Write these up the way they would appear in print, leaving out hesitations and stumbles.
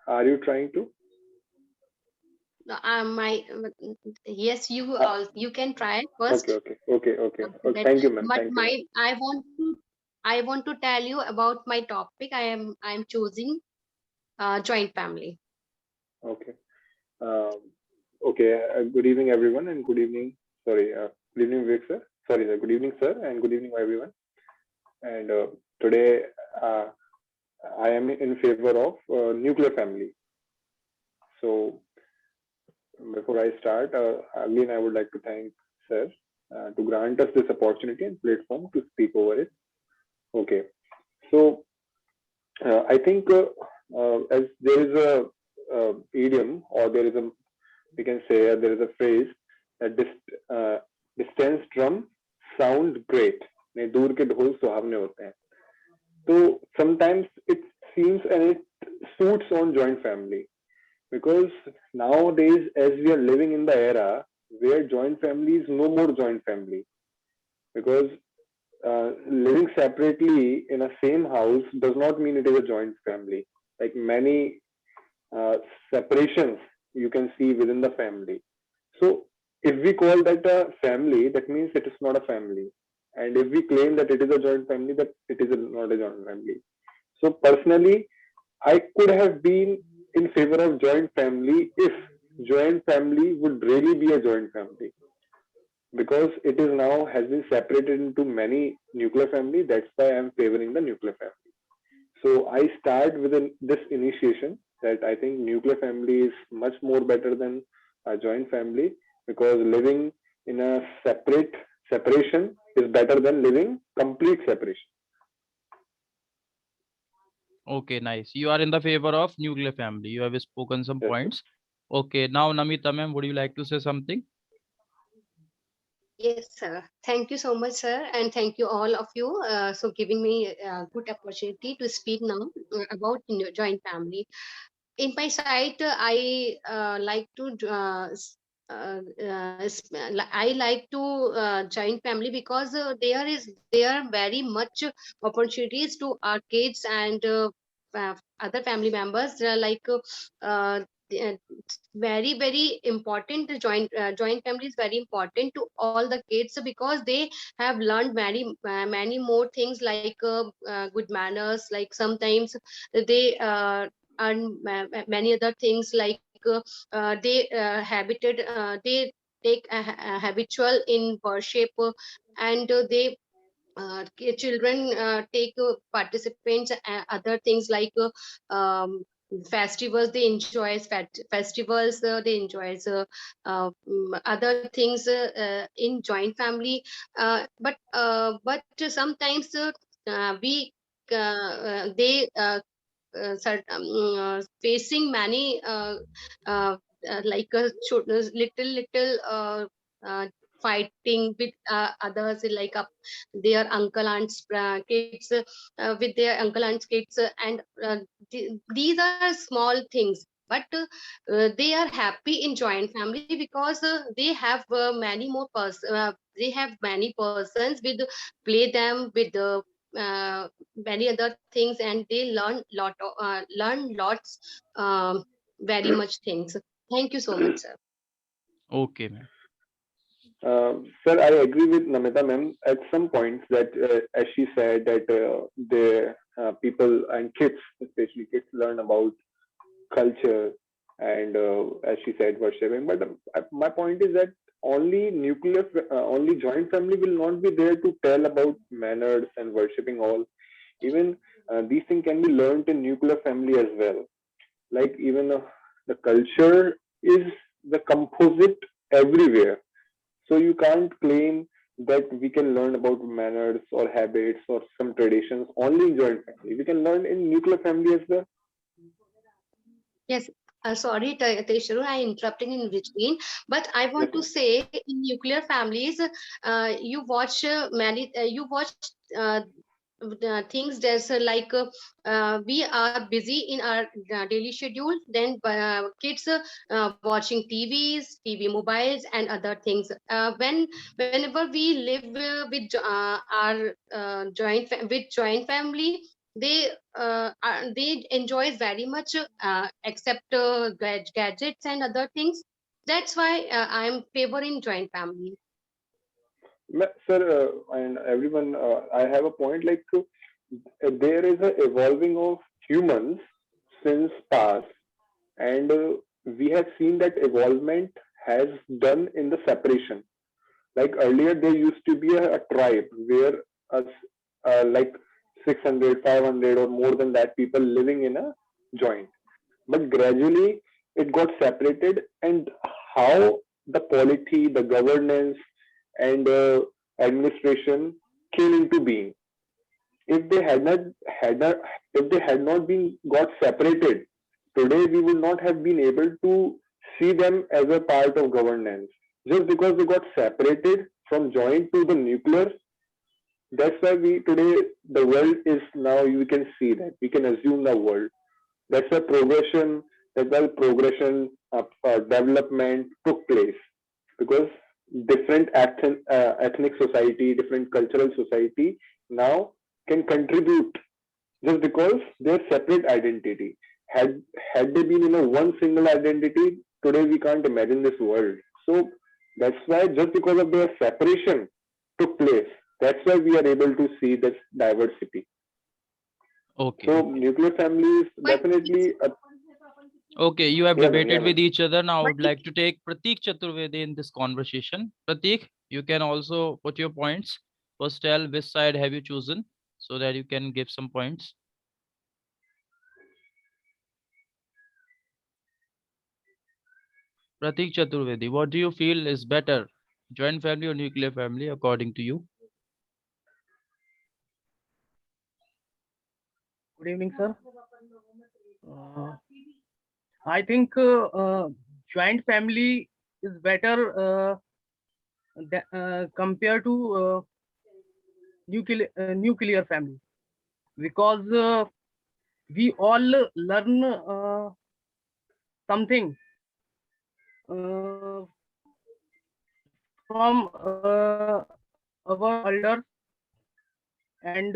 Are you trying to? My yes, you can try Okay, first. okay, okay, okay. Okay. That Thank you, ma'am. but Thank you, my ma'am. I want to tell you about my topic. I am choosing joint family. Okay. Um, okay. Good evening, everyone, and good evening. Sorry. Good evening, Vivek sir. Sorry, sir. Good evening, sir, and good evening, everyone. And today, uh, I am in favor of nuclear family. So before I start, again, I would like to thank sir to grant us this opportunity and platform to speak over it. Okay. So I think as there is a idiom, or there is a, we can say there is a phrase that distance drum sounds great. नहीं, दूर के ढोल सुहावने होते हैं. So sometimes it seems and it suits on joint family, because nowadays, as we are living in the era where joint family is no more joint family, because living separately in a same house does not mean it is a joint family. Like many uh, separations you can see within the family. So if we call that a family, that means it is not a family. And if we claim that it is a joint family, that it is not a joint family. So personally, I could have been in favor of joint family if joint family would really be a joint family, because it is now has been separated into many nuclear family. That's why I'm favoring the nuclear family. So I start with this initiation that I think nuclear family is much more better than a joint family, because living in a separation is better than living complete separation. Okay, nice. You are in the favor of nuclear family. You have spoken some Yes, sir. points. Okay, now Namita ma'am, would you like to say something? Yes, sir. Thank you so much, sir, and thank you all of you. So giving me a good opportunity to speak now about joint family. In my side, I like to I like to joint family, because there are very much opportunities to our kids and other family members, uh, it's very important. Joint family is very important to all the kids, because they have learned many more things, like good manners, like sometimes they and many other things, like they take habitual in worship, and they children take participants other things, like festivals they enjoy, festivals they enjoy, other things in joint family, but sometimes we they facing many little uh, fighting with others, like their uncle aunts kids, with their uncle aunts kids, and these are small things, but they are happy in joint family, because they have many persons with play them with the many other things, and they learn lots, very much things. Thank you so much, sir. Okay, ma'am. Sir, I agree with Namita ma'am at some points that, as she said, that the people and kids, especially kids, learn about culture, and as she said, worshipping. But my point is that only joint family will not be there to tell about manners and worshipping all. Even these things can be learned in nuclear family as well. Like even the culture is the composite everywhere, so you can't claim that we can learn about manners or habits or some traditions only in joint family. We can learn in nuclear family as well. Yes, sorry, Tesharu, I interrupting in between, but I Yes, want to ma'am. say, in nuclear families, you watch things that's we are busy in our daily schedule, then kids watching TV mobiles and other things. Whenever we live with with joint family, they enjoy very much, except gadgets and other things. That's why I am favoring joint family. Sir, and everyone, I have a point like there is a evolving of humans since past, and we have seen that evolvement has done in the separation. Like earlier, there used to be a tribe where us, like 600, 500, or more than that people living in a joint. But gradually, it got separated, and how the polity, the governance, and administration came into being. If they had not if they had not been got separated, today we would not have been able to see them as a part of governance. Just because they got separated from joint to the nuclear, that's why we today the world is now, you can see that we can assume the world. That's a progression. That's why progression of development took place, because different ethnic society, different cultural society now can contribute just because they're separate identity. Had had they been in a one single identity, today we can't imagine this world. So that's why just because of their separation took place, that's why we are able to see this diversity. Okay. So nuclear family is But definitely a, Okay, you have yeah, man, yeah, debated man. with each other. Now I but would like to take Pratik Chaturvedi in this conversation. Pratik, you can also put your points. First, tell which side have you chosen so that you can give some points. Pratik Chaturvedi, what do you feel is better, joint family or nuclear family, according to you? Good evening, sir. I think joint family is better compared to nuclear family, because we all learn something from our elders, and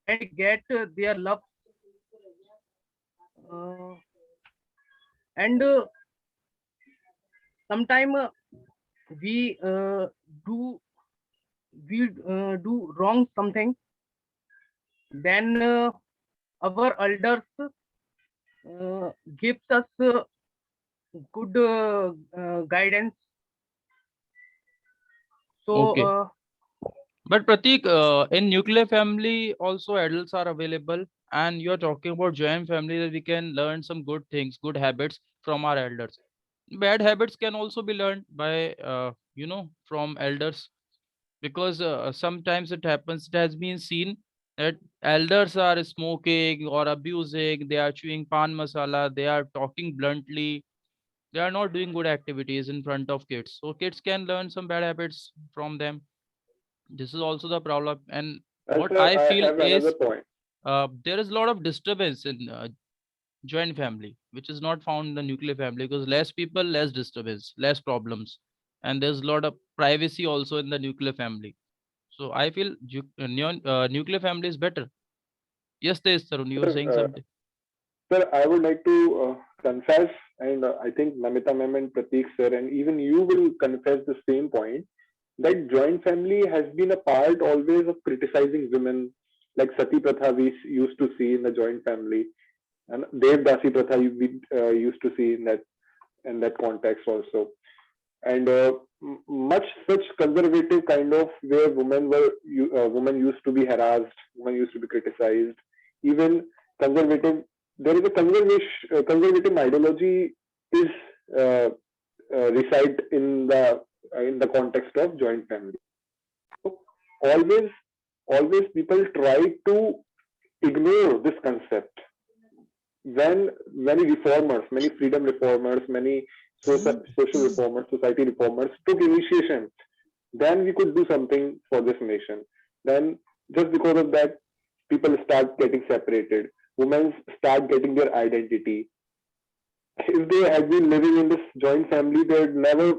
we get their love, and sometime we do do wrong something, then our elders gives us good guidance. So Okay. But Pratik, in nuclear family, also adults are available, and you're talking about joint family that we can learn some good things, good habits from our elders. Bad habits can also be learned by, from elders, because sometimes it happens. It has been seen that elders are smoking or abusing. They are chewing pan masala. They are talking bluntly. They are not doing good activities in front of kids. So kids can learn some bad habits from them. This is also the problem. And And what sir, I I feel have another is point. there is a lot of disturbance in joint family, which is not found in the nuclear family, because less people, less disturbance, less problems, and there's a lot of privacy also in the nuclear family. So I feel nuclear family is better. Yes, there is Tarun. You were Sir, saying something. sir, I would like to confess, and I think Namita ma'am and Pratik sir, and even you will confess the same point, that joint family has been a part always of criticizing women, like Sati Pratha we used to see in the joint family, and Dev Dasi Pratha we used to see in that context also, and much such conservative kind of where women used to be harassed, women used to be criticized, even conservative. There is a conservative ideology is uh, reside in the context of joint family. So always, always people try to ignore this concept. When many reformers, many freedom reformers, many social reformers, society reformers took initiation, then we could do something for this nation. Then just because of that, people start getting separated. Women start getting their identity. If they had been living in this joint family, they had never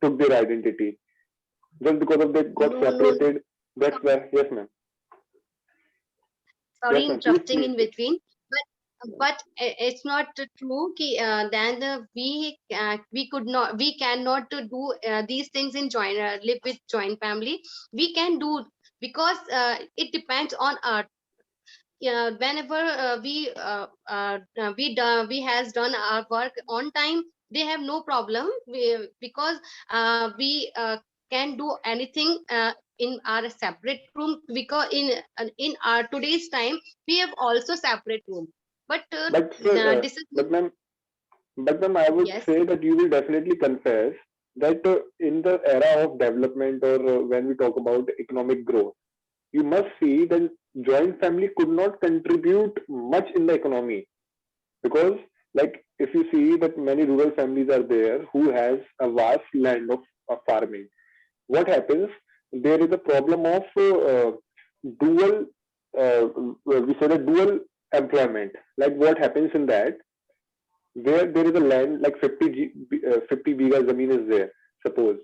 took their identity. Just because of they got no, no, separated, that's why. Yes, ma'am. sorry Yes, ma'am. interrupting Please, in please. between, but it's not true ki, then we could not, we cannot to do these things in joint live with joint family. We can do, because it depends on our, yeah, whenever we has done our work on time, they have no problem, because we can do anything in our separate room, because in our today's time we have also separate room, but But sir, this is but ma'am, I would yes. say that you will definitely confess that in the era of development, or when we talk about economic growth, you must see that joint family could not contribute much in the economy, because like if you see that many rural families are there who has a vast land of farming. What happens? There is a problem of dual, we say the dual employment. Like what happens in that, where there is a land like 50 biga zameen is there, suppose.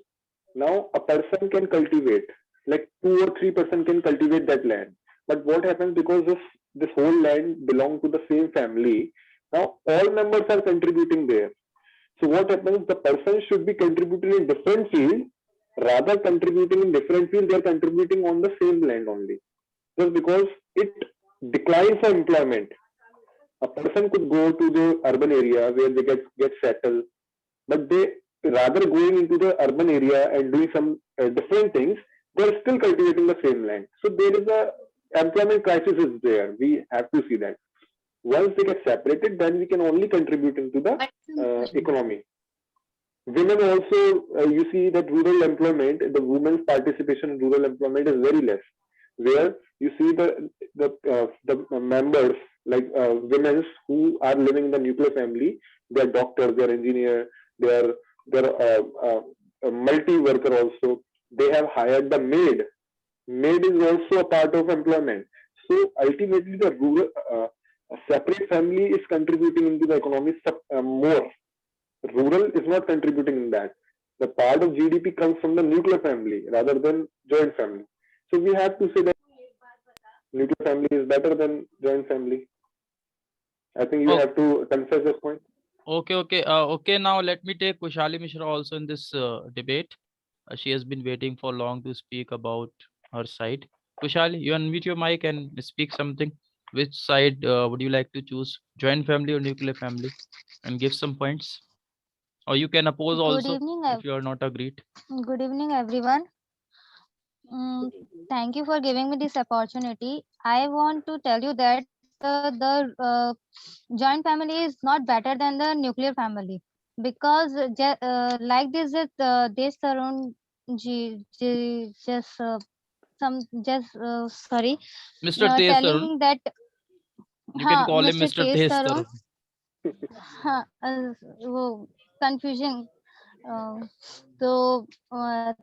Now a person can cultivate, like 2 or 3% can cultivate that land. But what happens, because this whole land belong to the same family, now all members are contributing there. So what happens, the person should be contributing in different field, rather contributing in different field, they are contributing on the same land only. Just because it declines the employment. A person could go to the urban area where they get settled, but they, rather going into the urban area and doing some different things, they're still cultivating the same land. So there is a employment crisis is there. We have to see that once they get separated, then we can only contribute into the But economy. Women also, you see that rural employment, the women's participation in rural employment is very less, where you see the members, like women who are living in the nuclear family, they're doctors, they're engineer, they're a multi worker also. They have hired the maid. Maid is also a part of employment. So ultimately the rural a separate family is contributing into the economy more. Rural is not contributing in that. The part of GDP comes from the nuclear family rather than joint family. So we have to say that nuclear family is better than joint family. I think you Oh, have to confess this point. okay. Now let me take Kushali Mishra also in this debate. She has been waiting for long to speak about her side. Kushali, you unmute your mic and speak something. Which side would you like to choose, joint family or nuclear family, and give some points? Or you can oppose Good also evening, if you are not agreed. good evening, everyone. Thank you for giving me this opportunity. I want to tell you that the joint family is not better than the nuclear family, because like this, they surround just some just sorry, Mr. Tej Tarun, telling that you can call him Mr. Mr. Tej Tej Tarun, Tarun. confusion. So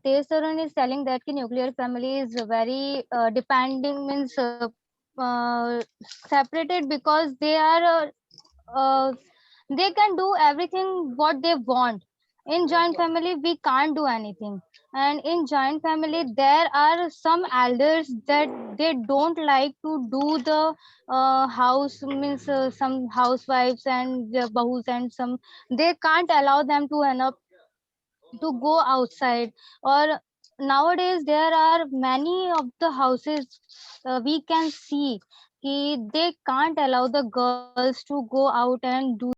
Tej Tarun is telling that ki nuclear family is very depending, means separated, because uh, they can do everything what they want. In joint family we can't do anything, and in joint family there are some elders that they don't like to do the house, means some housewives and the bahus, and some they can't allow them to to go outside. Or nowadays there are many of the houses we can see they can't allow the girls to go out and do